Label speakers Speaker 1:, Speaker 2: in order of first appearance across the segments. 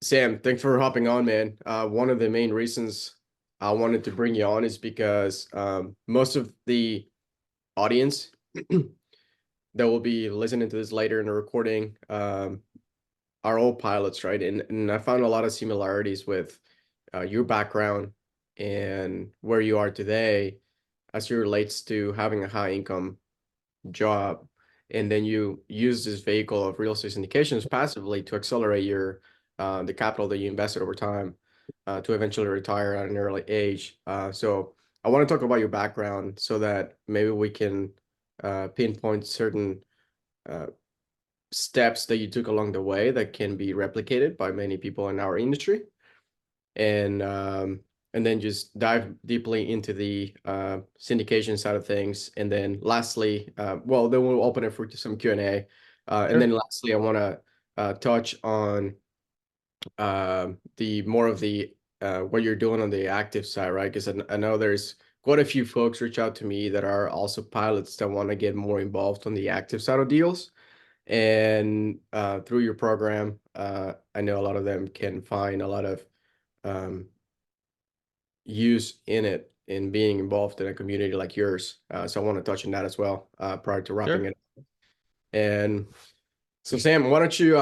Speaker 1: Sam, thanks for hopping on, man. One of the main reasons I wanted to bring you on is because most of the audience that will be listening to this later in the recording are all pilots, right? And I found a lot of similarities with your background and where you are today as it relates to having a high income job. And then you use this vehicle of real estate syndications passively to accelerate your the capital that you invested over time to eventually retire at an early age. So I want to talk about your background so that maybe we can pinpoint certain uh, steps that you took along the way that can be replicated by many people in our industry, and then just dive deeply into the syndication side of things. And then lastly, well, then we'll open it for some Q&A. And then
Speaker 2: Sure.
Speaker 1: lastly, I want to touch on the more of the what you're doing on the active side, right? Because I know there's quite a few folks reach out to me that are also pilots that want to get more involved on the active side of deals. And through your program, I know a lot of them can find a lot of um, use in it in being involved in a community like yours. So I want to touch on that as well prior to wrapping
Speaker 2: Sure.
Speaker 1: it. And so, Sam, why don't you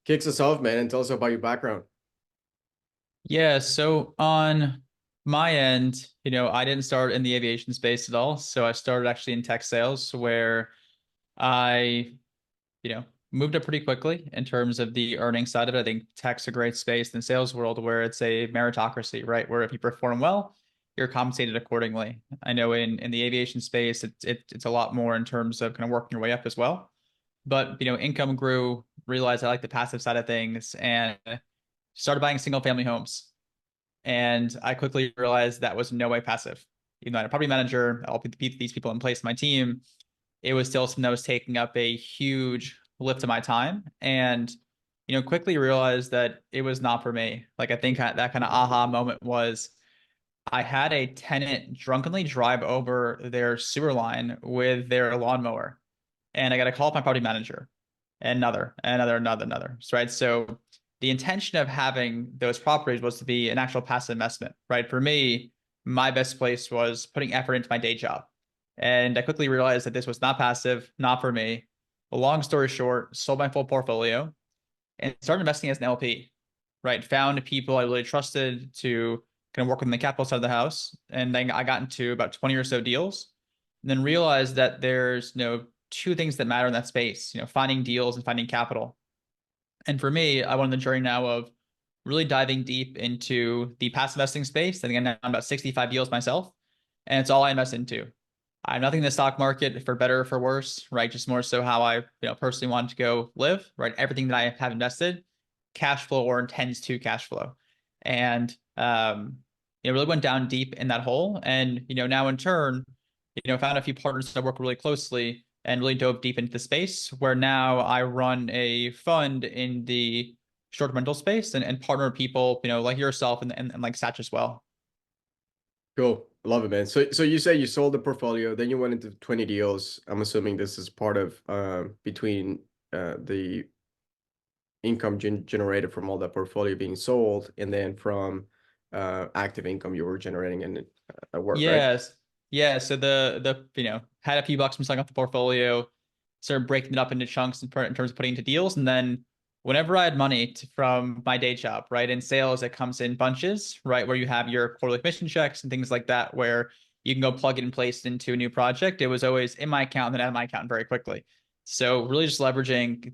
Speaker 1: kick us off, man, and tell us about your background?
Speaker 2: Yeah. So on my end, I didn't start in the aviation space at all. So I started actually in tech sales where I, moved up pretty quickly in terms of the earning side of it. I think tech's a great space in the sales world where it's a meritocracy, right? Where if you perform well, you're compensated accordingly. I know in the aviation space, it's a lot more in terms of kind of working your way up as well. But, income grew, realized I like the passive side of things and started buying single family homes. And I quickly realized that was no way passive. Even though I had a property manager, all these people in place in my team, it was still something that was taking up a huge lift of my time. And, quickly realized that it was not for me. Like I think that kind of aha moment was I had a tenant drunkenly drive over their sewer line with their lawnmower. And I got a call up my property manager and another. Right. So the intention of having those properties was to be an actual passive investment, right? For me, my best place was putting effort into my day job. And I quickly realized that this was not passive, not for me. Long story short, sold my full portfolio and started investing as an LP, right? Found people I really trusted to kind of work on the capital side of the house. And then I got into about 20 or so deals, and then realized that there's, two things that matter in that space, finding deals and finding capital. And for me, I went on the journey now of really diving deep into the passive investing space. I think I'm about 65 deals myself, and it's all I invest into. I have nothing in the stock market for better or for worse, right? Just more so how I, personally want to go live, right? Everything that I have invested, cash flow or intends to cash flow. And really went down deep in that hole. And, now in turn, found a few partners that work really closely and really dove deep into the space where now I run a fund in the short rental space and partner with people, like yourself and like Satch as well.
Speaker 1: Cool. Love it, man. So you say you sold the portfolio, then you went into 20 deals. I'm assuming this is part of between the income generated from all that portfolio being sold, and then from active income you were generating in at work, right?
Speaker 2: Yes. Yeah. So had a few bucks from selling off the portfolio, started breaking it up into chunks in terms of putting into deals. And then whenever I had money from my day job, right, in sales, it comes in bunches, right, where you have your quarterly commission checks and things like that, where you can go plug it and place it into a new project. It was always in my account and then out of my account very quickly. So really just leveraging,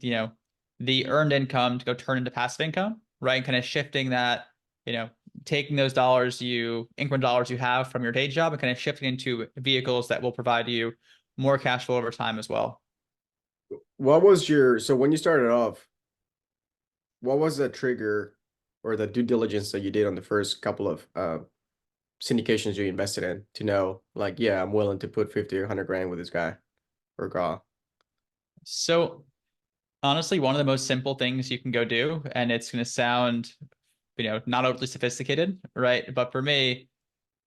Speaker 2: the earned income to go turn into passive income, right? Kind of shifting that, you know, taking those increment dollars you have from your day job and kind of shifting into vehicles that will provide you more cash flow over time as well.
Speaker 1: What was your, so when you started off, what was the trigger or the due diligence that you did on the first couple of syndications you invested in to know, like, yeah, I'm willing to put 50 or 100 grand with this guy or girl?
Speaker 2: So honestly, one of the most simple things you can go do, and it's going to sound, not overly sophisticated, right? But for me,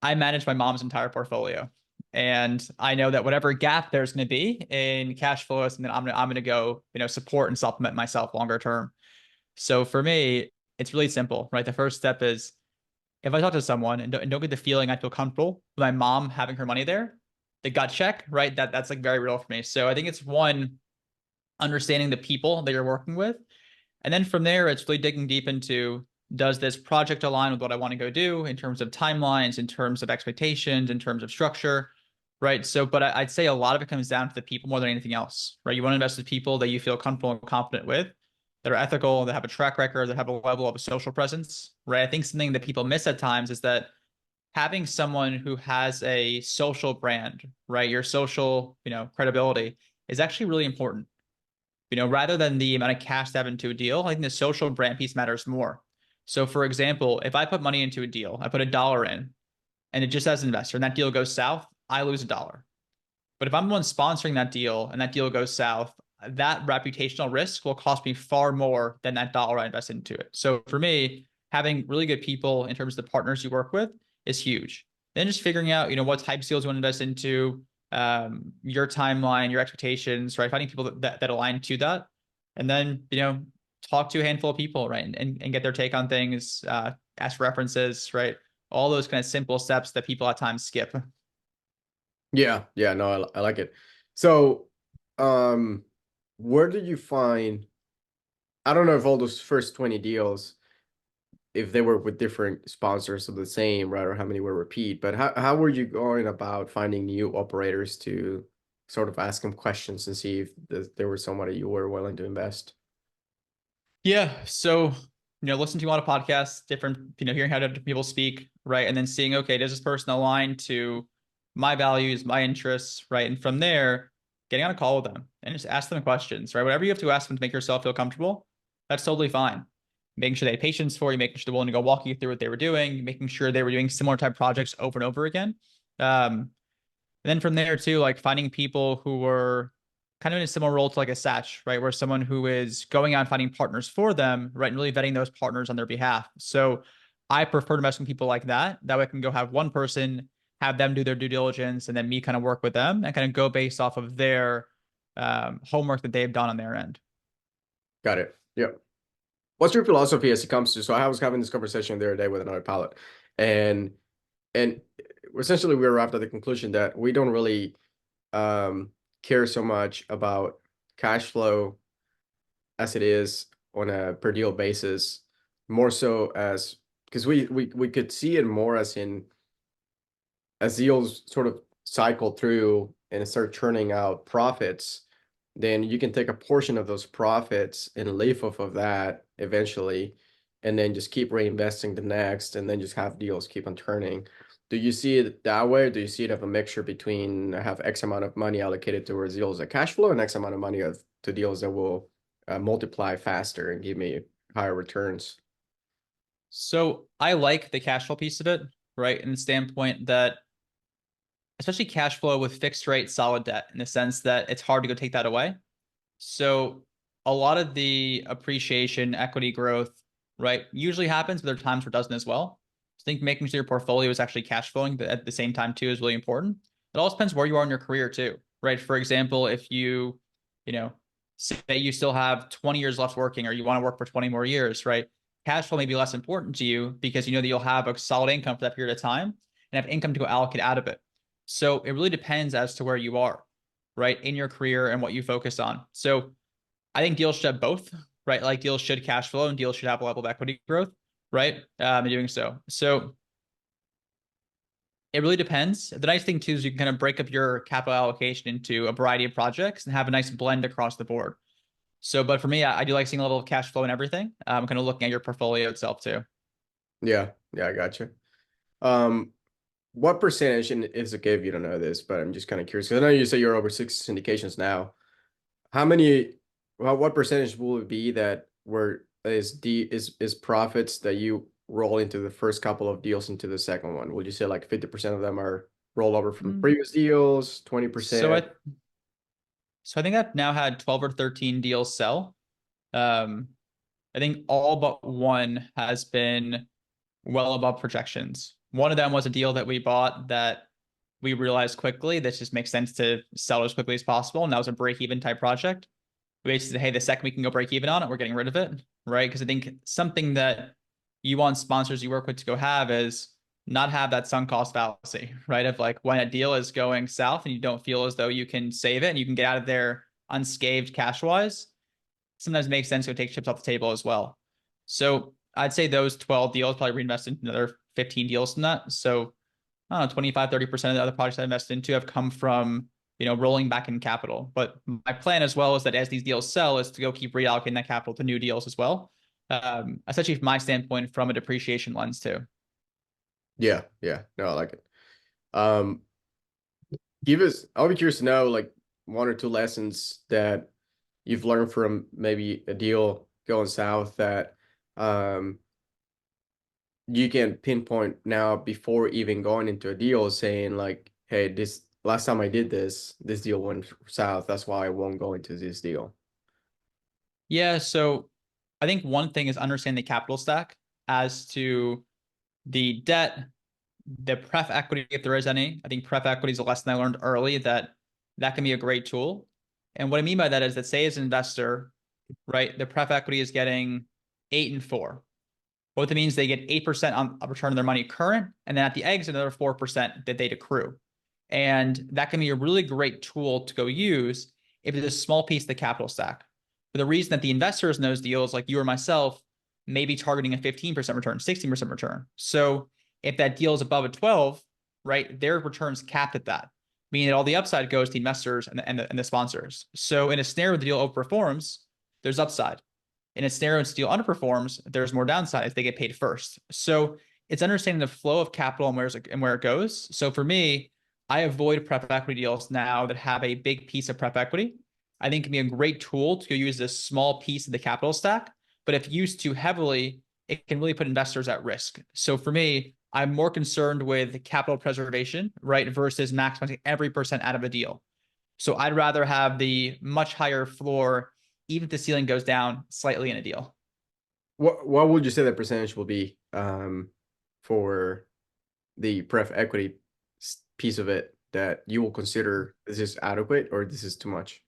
Speaker 2: I manage my mom's entire portfolio. And I know that whatever gap there's going to be in cash flows, and then I'm gonna go, support and supplement myself longer term. So for me, it's really simple, right? The first step is if I talk to someone and don't get the feeling I feel comfortable with my mom having her money there, the gut check, right? That's like very real for me. So I think it's one, understanding the people that you're working with. And then from there, it's really digging deep into, does this project align with what I want to go do in terms of timelines, in terms of expectations, in terms of structure, right? So, but I'd say a lot of it comes down to the people more than anything else, right? You want to invest in people that you feel comfortable and confident with, that are ethical, that have a track record, that have a level of a social presence, right? I think something that people miss at times is that having someone who has a social brand, right? Your social, credibility is actually really important. Rather than the amount of cash to have into a deal, I think the social brand piece matters more. So, for example, if I put money into a deal, I put $1 in, and it just as an investor, and that deal goes south, I lose $1. But if I'm the one sponsoring that deal and that deal goes south, that reputational risk will cost me far more than that dollar I invest into it. So for me, having really good people in terms of the partners you work with is huge. Then just figuring out, what type of deals you want to invest into, your timeline, your expectations, right? Finding people that align to that. And then, talk to a handful of people, right? And get their take on things, ask references, right? All those kind of simple steps that people at times skip.
Speaker 1: Yeah, yeah, no, I like it. So, where did you find, I don't know if all those first 20 deals, if they were with different sponsors of the same, right, or how many were repeat, but how were you going about finding new operators to sort of ask them questions and see if there was somebody you were willing to invest?
Speaker 2: Yeah. So, listen to a lot of podcasts, different, hearing how different people speak, right? And then seeing, okay, does this person align to my values, my interests, right? And from there, getting on a call with them and just ask them questions, right? Whatever you have to ask them to make yourself feel comfortable, that's totally fine. Making sure they had patience for you, making sure they're willing to go walk you through what they were doing, making sure they were doing similar type projects over and over again. And then from there too, like finding people who were kind of in a similar role to like a Satch, right? Where someone who is going out and finding partners for them, right? And really vetting those partners on their behalf. So I prefer to invest in people like that. That way I can go have one person, have them do their due diligence, and then me kind of work with them and kind of go based off of their homework that they've done on their end.
Speaker 1: Got it. Yep. What's your philosophy as it comes to, so I was having this conversation the other day with another pilot, and and essentially we arrived at the conclusion that we don't really um care so much about cash flow as it is on a per deal basis, more so as, because we could see it more as in, as deals sort of cycle through and start churning out profits, then you can take a portion of those profits and live off of that eventually, and then just keep reinvesting the next, and then just have deals keep on turning. Do you see it that way? Or do you see it of a mixture between, I have X amount of money allocated towards deals that cash flow and X amount of money to deals that will multiply faster and give me higher returns?
Speaker 2: So I like the cash flow piece of it, right? In the standpoint that especially cash flow with fixed rate solid debt, in the sense that it's hard to go take that away. So a lot of the appreciation, equity growth, right, usually happens, but there are times where it doesn't as well. I think making sure your portfolio is actually cash flowing, but at the same time too, is really important. It also depends where you are in your career too, right? For example, if you know, say you still have 20 years left working, or you want to work for 20 more years, right? Cash flow may be less important to you because you know that you'll have a solid income for that period of time and have income to go allocate out of it. So it really depends as to where you are, right, in your career and what you focus on. So I think deals should have both, right? Like deals should cash flow and deals should have a level of equity growth, right? In doing so. So it really depends. The nice thing too is you can kind of break up your capital allocation into a variety of projects and have a nice blend across the board. So, but for me, I do like seeing a level of cash flow and everything. Kind of looking at your portfolio itself too.
Speaker 1: Yeah, yeah, I got you. What percentage, and it's okay if you don't know this, but I'm just kind of curious, because I know you say you're over 6 syndications now. How many, well, what percentage will it be that were is profits that you roll into the first couple of deals into the second one? Would you say like 50% of them are rollover from
Speaker 2: Mm.
Speaker 1: previous deals,
Speaker 2: So
Speaker 1: 20%?
Speaker 2: I think I've now had 12 or 13 deals sell. Um, I think all but one has been well above projections. One of them was a deal that we bought that we realized quickly that just makes sense to sell as quickly as possible. And that was a break even type project. We basically said, hey, the second we can go break even on it, we're getting rid of it, right? Because I think something that you want sponsors you work with to go have is not have that sunk cost fallacy, right? Of like when a deal is going south and you don't feel as though you can save it and you can get out of there unscathed cash wise, sometimes it makes sense to take chips off the table as well. So I'd say those 12 deals probably reinvest into another 15 deals from that. So I don't know, 25, 30% of the other projects I invested into have come from, rolling back in capital. But my plan as well is that as these deals sell is to go keep reallocating that capital to new deals as well. Essentially from my standpoint, from a depreciation lens too.
Speaker 1: Yeah, yeah. No, I like it. Um, give us, I'll be curious to know like one or two lessons that you've learned from maybe a deal going south that um you can pinpoint now before even going into a deal saying like, hey, this last time I did this deal went south. That's why I won't go into this deal.
Speaker 2: Yeah, so I think one thing is understand the capital stack as to the debt, the pref equity, if there is any. I think pref equity is a lesson I learned early that can be a great tool. And what I mean by that is that say as an investor, right, the pref equity is getting 8 and 4. What that means they get 8% on a return on their money current, and then at the exit, another 4% that they'd accrue. And that can be a really great tool to go use if it's a small piece of the capital stack. For the reason that the investors in those deals, like you or myself, may be targeting a 15% return, 16% return. So if that deal is above a 12, right, their return's capped at that, meaning that all the upside goes to the investors and the sponsors. So in a scenario where the deal overperforms, there's upside. In a scenario when deal underperforms, there's more downside as they get paid first. So it's understanding the flow of capital and where it goes. So for me, I avoid prep equity deals now that have a big piece of prep equity. I think it can be a great tool to use this small piece of the capital stack, but if used too heavily, it can really put investors at risk. So for me, I'm more concerned with capital preservation, right, versus maximizing every percent out of a deal. So I'd rather have the much higher floor, even if the ceiling goes down slightly in a deal.
Speaker 1: What would you say the percentage will be for the pref equity piece of it that you will consider this is adequate or this is too much?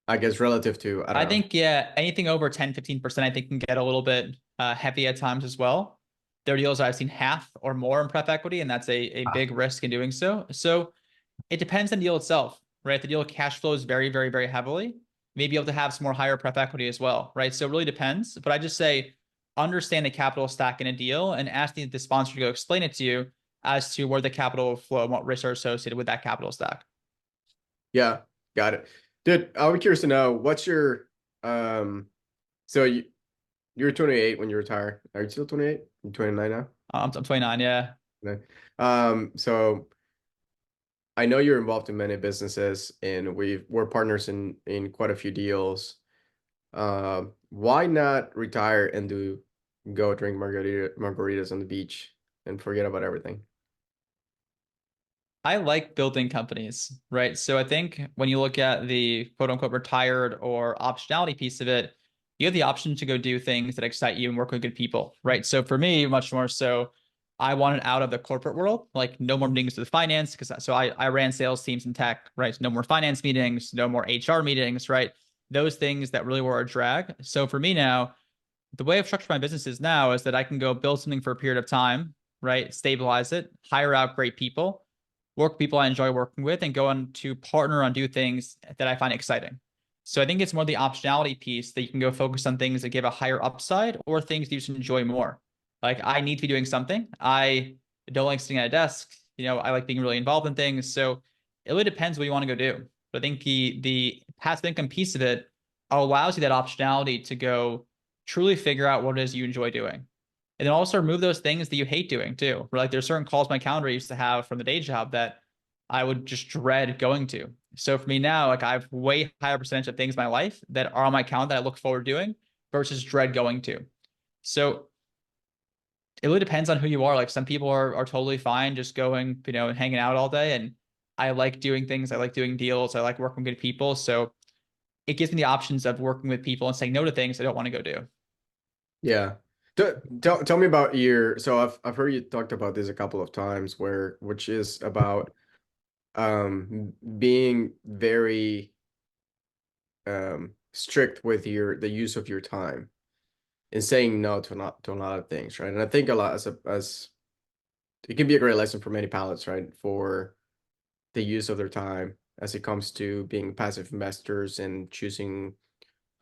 Speaker 1: I guess relative to, I don't
Speaker 2: I
Speaker 1: know.
Speaker 2: think, yeah, anything over 10, 15%, I think can get a little bit heavy at times as well. There are deals I've seen half or more in prep equity, and that's a
Speaker 1: Ah,
Speaker 2: big risk in doing so. So it depends on the deal itself, right? The deal cash flows very, very, very heavily. Maybe able to have some more higher prep equity as well, right? So it really depends. But I just say understand the capital stack in a deal and ask the sponsor to go explain it to you as to where the capital will flow and what risks are associated with that capital stack.
Speaker 1: yeah, got it. Dude, I'll be curious to know what's your so you're 28 when you retire. Are you still 28? You're 29 now?
Speaker 2: I'm 29, yeah.
Speaker 1: No. So I know you're involved in many businesses and we're partners in quite a few deals. Why not retire and go drink margaritas on the beach and forget about everything?
Speaker 2: I like building companies, right? So I think when you look at the quote unquote retired or optionality piece of it, you have the option to go do things that excite you and work with good people, right? So for me, much more so, I wanted out of the corporate world, like no more meetings with finance, because I ran sales teams in tech, right? No more finance meetings, no more HR meetings, right? Those things that really were a drag. So for me now, the way I've structured my businesses now is that I can go build something for a period of time, right? Stabilize it, hire out great people, work with people I enjoy working with, and go on to partner on do things that I find exciting. So I think it's more the optionality piece that you can go focus on things that give a higher upside or things that you just enjoy more. Like I need to be doing something. I don't like sitting at a desk. I like being really involved in things. So it really depends what you want to go do. But I think the passive income piece of it allows you that optionality to go truly figure out what it is you enjoy doing. And then also remove those things that you hate doing too. Where like there's certain calls my calendar I used to have from the day job that I would just dread going to. So for me now, like I have way higher percentage of things in my life that are on my calendar that I look forward to doing versus dread going to. So it really depends on who you are. Like some people are totally fine just going, and hanging out all day. And I like doing things. I like doing deals. I like working with good people. So it gives me the options of working with people and saying no to things I don't want to go do.
Speaker 1: Yeah. Tell me about so I've heard you talked about this a couple of times which is about being very strict with the use of your time. and saying no to not to a lot of things, right? And I think a lot as it can be a great lesson for many pilots, right? For the use of their time as it comes to being passive investors and choosing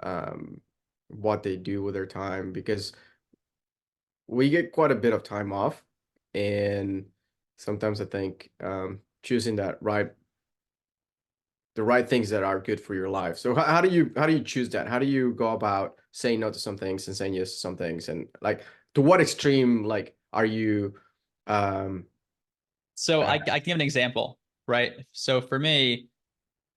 Speaker 1: um, what they do with their time, because we get quite a bit of time off, and sometimes I think choosing the right things that are good for your life. So how do you choose that? How do you go about saying no to some things and saying yes to some things? And like to what extreme like are you um
Speaker 2: So
Speaker 1: uh,
Speaker 2: I can give an example, right? So for me,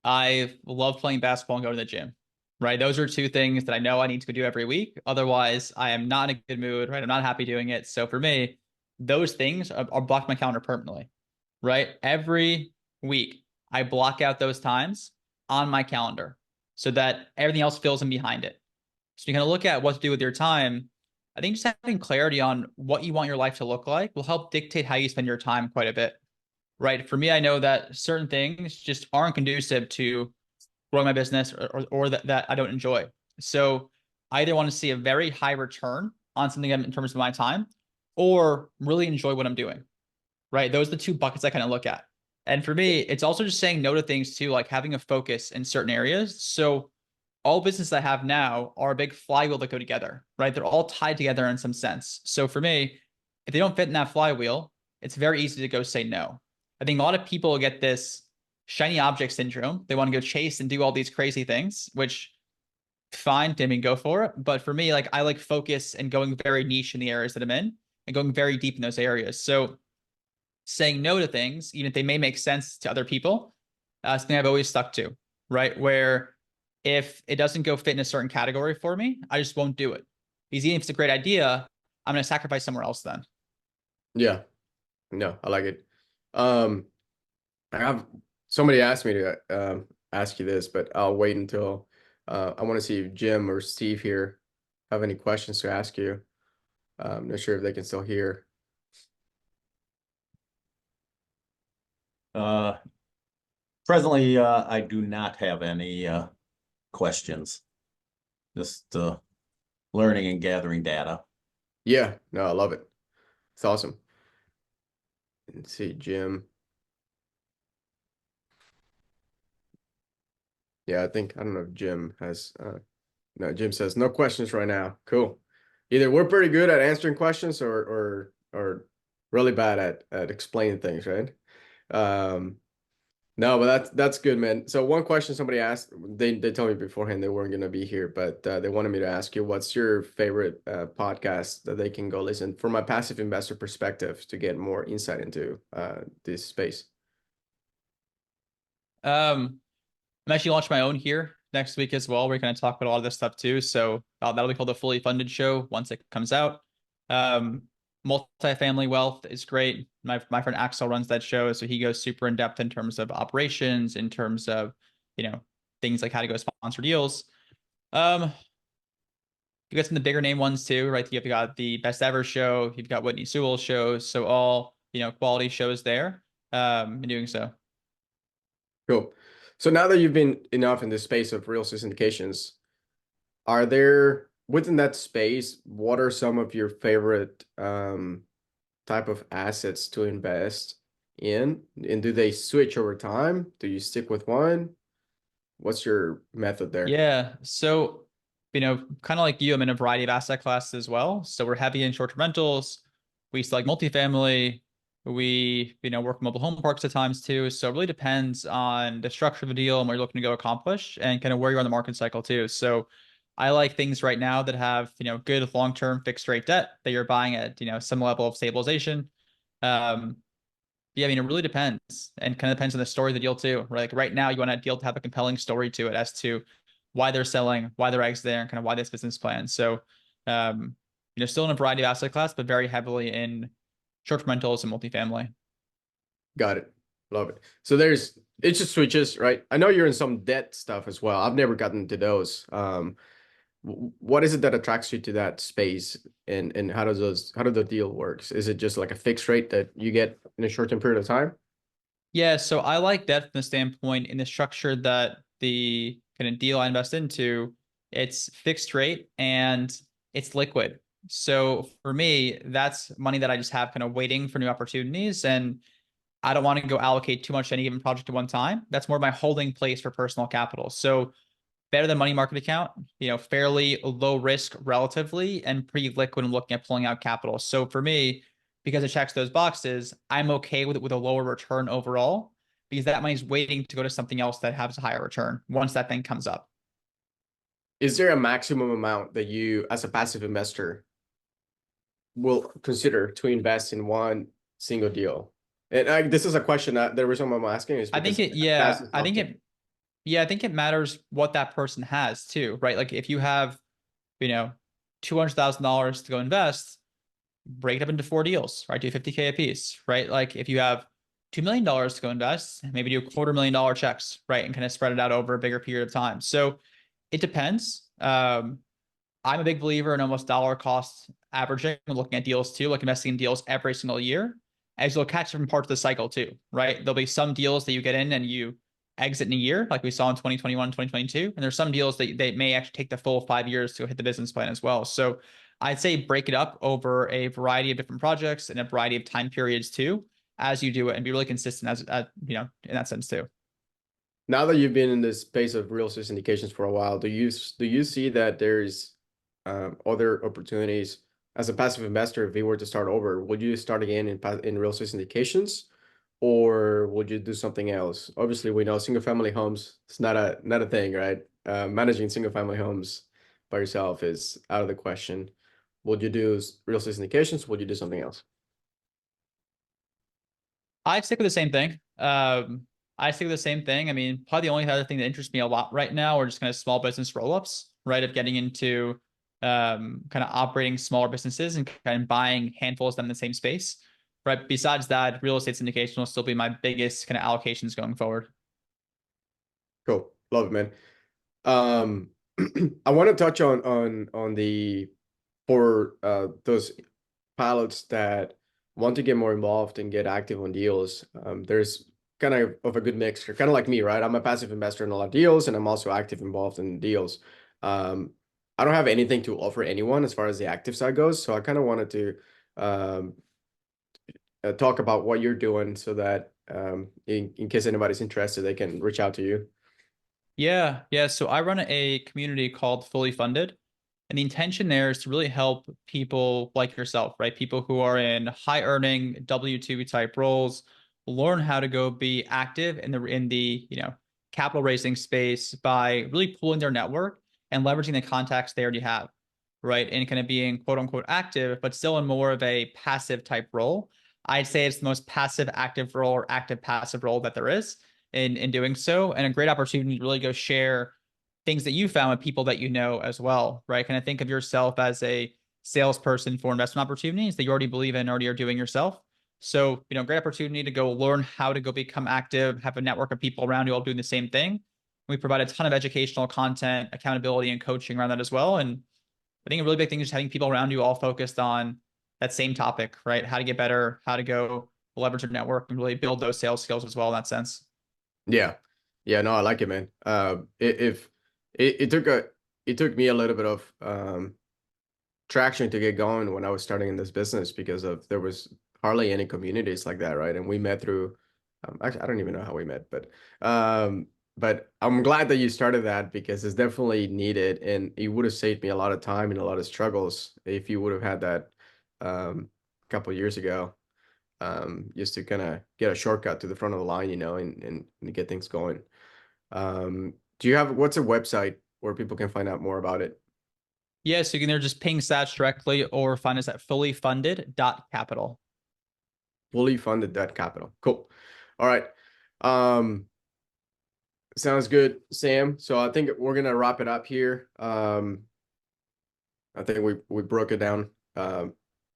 Speaker 2: I love playing basketball and going to the gym, right? Those are two things that I know I need to go do every week. Otherwise, I am not in a good mood, right? I'm not happy doing it. So for me, those things are blocked my calendar permanently, right? Every week, I block out those times on my calendar so that everything else fills in behind it. So you kind of look at what to do with your time. I think just having clarity on what you want your life to look like will help dictate how you spend your time quite a bit, right? For me, I know that certain things just aren't conducive to growing my business or that I don't enjoy. So I either want to see a very high return on something in terms of my time or really enjoy what I'm doing, right? Those are the two buckets I kind of look at. And for me, it's also just saying no to things too, like having a focus in certain areas. So all businesses I have now are a big flywheel that go together, right? They're all tied together in some sense. So for me, if they don't fit in that flywheel, it's very easy to go say no. I think a lot of people get this shiny object syndrome. They want to go chase and do all these crazy things, which fine, I mean, go for it. But for me, like I like focus and going very niche in the areas that I'm in and going very deep in those areas. So saying no to things, even if they may make sense to other people, something I've always stuck to, right? Where if it doesn't go fit in a certain category for me, I just won't do it. Because even if it's a great idea, I'm going to sacrifice somewhere else then.
Speaker 1: yeah, no, I like it. Um I have somebody asked me to ask you this, but I'll wait until I want to see if Jim or Steve here have any questions to ask you. I'm not sure if they can still hear.
Speaker 3: Uh, Presently, I do not have any questions. Just learning and gathering data.
Speaker 1: Yeah, no, I love it. It's awesome. Let's see, Jim. Yeah, I don't know if Jim has no, Jim says no questions right now. Cool. Either we're pretty good at answering questions or really bad at explaining things, right? Um no, but that's good, man. So one question somebody asked, they told me beforehand they weren't gonna be here, but they wanted me to ask you what's your favorite podcast that they can go listen from a passive investor perspective to get more insight into this space.
Speaker 2: I'm actually launching my own here next week as well. We're going to talk about a lot of this stuff too. So that'll be called the Fully Funded Show once it comes out. Um, Multifamily Wealth is great. My friend Axel runs that show, so he goes super in depth in terms of operations, in terms of things like how to go sponsor deals. You got some of the bigger name ones too, right? You've got the Best Ever show, you've got Whitney Sewell shows, so all quality shows there. In doing so.
Speaker 1: Cool. So now that you've been enough in the space of real estate syndications, are there within that space, what are some of your favorite type of assets to invest in? And do they switch over time? Do you stick with one? What's your method there?
Speaker 2: Yeah. So, kind of like you, I'm in a variety of asset classes as well. So we're heavy in short-term rentals. We select multifamily. We, work mobile home parks at times too. So it really depends on the structure of the deal and what you're looking to go accomplish and kind of where you're on the market cycle too. So I like things right now that have, good long-term fixed rate debt that you're buying at, some level of stabilization. Um, yeah, I mean, it really depends and kind of depends on the story of the deal too. Right? Like right now, you want a deal to have a compelling story to it as to why they're selling, why they're exiting there, and kind of why this business plan. So, um, still in a variety of asset class, but very heavily in short-term rentals and multifamily.
Speaker 1: Got it. Love it. So it just switches, right? I know you're in some debt stuff as well. I've never gotten to those. What is it that attracts you to that space, and how do the deal works? Is it just like a fixed rate that you get in a short-term period of time?
Speaker 2: Yeah, so I like that from the standpoint in the structure that the kind of deal I invest into, it's fixed rate and it's liquid. So for me, that's money that I just have kind of waiting for new opportunities. And I don't want to go allocate too much to any given project at one time. That's more my holding place for personal capital. So better than money market account, fairly low risk relatively and pretty liquid when looking at pulling out capital. So for me, because it checks those boxes, I'm okay with it with a lower return overall because that money's waiting to go to something else that has a higher return once that thing comes up.
Speaker 1: Is there a maximum amount that you, as a passive investor, will consider to invest in one single deal? And this is a question that the reason I'm asking is
Speaker 2: I think
Speaker 1: because
Speaker 2: it, yeah,
Speaker 1: passive
Speaker 2: I think
Speaker 1: option-
Speaker 2: it, yeah, I think it matters what that person has too, right? Like if you have, $200,000 to go invest, break it up into 4 deals, right? Do 50K a piece, right? Like if you have $2 million to go invest, maybe do $250,000 checks, right? And kind of spread it out over a bigger period of time. So it depends. I'm a big believer in almost dollar cost averaging when looking at deals too, like investing in deals every single year, as you'll catch different parts of the cycle too, right? There'll be some deals that you get in and you exit in a year, like we saw in 2021, 2022. And there's some deals that they may actually take the full 5 years to hit the business plan as well. So I'd say break it up over a variety of different projects and a variety of time periods too, as you do it, and be really consistent in that sense too.
Speaker 1: Now that you've been in this space of real estate syndications for a while, do you see that there's other opportunities as a passive investor? If you were to start over, would you start again in real estate syndications, or would you do something else? Obviously, we know single family homes, it's not a thing, right? Managing single family homes by yourself is out of the question. Would you do real estate syndications? Would you do something else?
Speaker 2: I stick with the same thing. I stick with the same thing. I mean, probably the only other thing that interests me a lot right now are just kind of small business roll-ups, right? Of getting into kind of operating smaller businesses and kind of buying handfuls of them in the same space, right? Besides that, real estate syndication will still be my biggest kind of allocations going forward.
Speaker 1: Cool, love it, man. I want to touch on the for those pilots that want to get more involved and get active on deals. There's kind of a good mix. You're kind of like me, right? I'm a passive investor in a lot of deals, and I'm also active involved in deals. I don't have anything to offer anyone as far as the active side goes, so I kind of wanted to talk about what you're doing so that in case anybody's interested, they can reach out to you.
Speaker 2: Yeah, yeah. So I run a community called Fully Funded. And the intention there is to really help people like yourself, right? People who are in high earning W-2 type roles, learn how to go be active in the capital raising space by really pooling their network and leveraging the contacts they already have, right? And kind of being quote unquote active, but still in more of a passive type role. I'd say it's the most passive active role or active passive role that there is in doing so, and a great opportunity to really go share things that you found with people that you know as well, right? Kind of think of yourself as a salesperson for investment opportunities that you already believe in, already are doing yourself. So, great opportunity to go learn how to go become active, have a network of people around you all doing the same thing. We provide a ton of educational content, accountability, and coaching around that as well. And I think a really big thing is having people around you all focused on that same topic, right? How to get better, how to go leverage your network and really build those sales skills as well in that sense.
Speaker 1: Yeah, yeah, no, I like it, man. If it took me a little bit of traction to get going when I was starting in this business because there was hardly any communities like that, right? And we met through actually, I don't even know how we met, but I'm glad that you started that because it's definitely needed, and it would have saved me a lot of time and a lot of struggles if you would have had that a couple of years ago, just to kind of get a shortcut to the front of the line, and get things going. What's a website where people can find out more about it?
Speaker 2: Yeah, so you can either just ping Sats directly or find us at fullyfunded.capital.
Speaker 1: Fully funded debt capital. Cool. All right. Sounds good, Sam. So I think we're gonna wrap it up here. I think we broke it down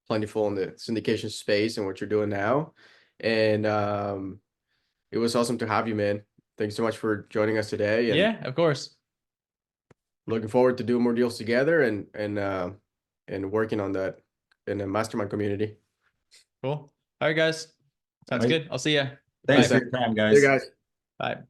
Speaker 1: plentiful in the syndication space and what you're doing now. And it was awesome to have you, man. Thanks so much for joining us today. And
Speaker 2: Yeah, of course.
Speaker 1: looking forward to doing more deals together and working on that in the mastermind community.
Speaker 2: Cool. All right, guys. Sounds
Speaker 3: Right.
Speaker 2: good. I'll see you.
Speaker 3: Thanks
Speaker 1: Bye.
Speaker 3: for your time,
Speaker 1: See you
Speaker 3: guys.
Speaker 1: guys.
Speaker 2: Bye.